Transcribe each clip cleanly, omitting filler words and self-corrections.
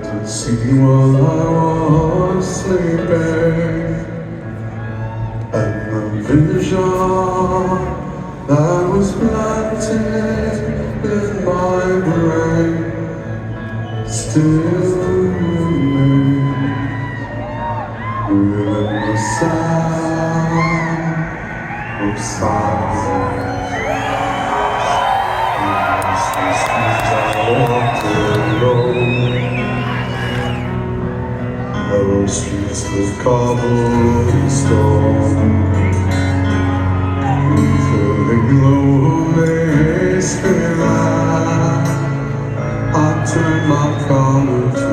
to see while I was sleeping, and the vision that was planted in my brain still remains within the sound of silence. These streets I walked alone, narrow streets of cobblestone, filling lonely spirit. I turned my collar to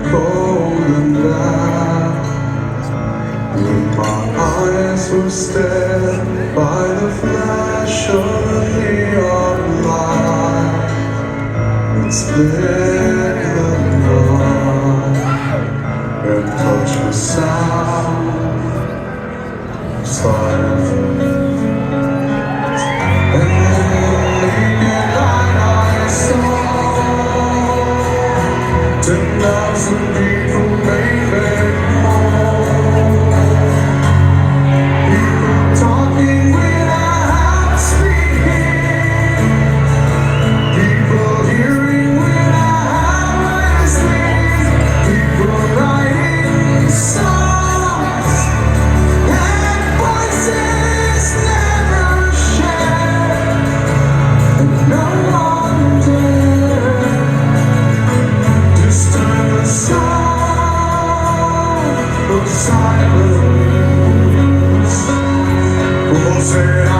cold and black, when my eyes were stared by the flash of the neon light. It split the night and touched the sound of silence. And naked light I saw 10,000 people, maybe more. People talking without speaking, people hearing without listening, people writing songs and voices never shared, and no one dared disturb the sound of silence. Oh, say I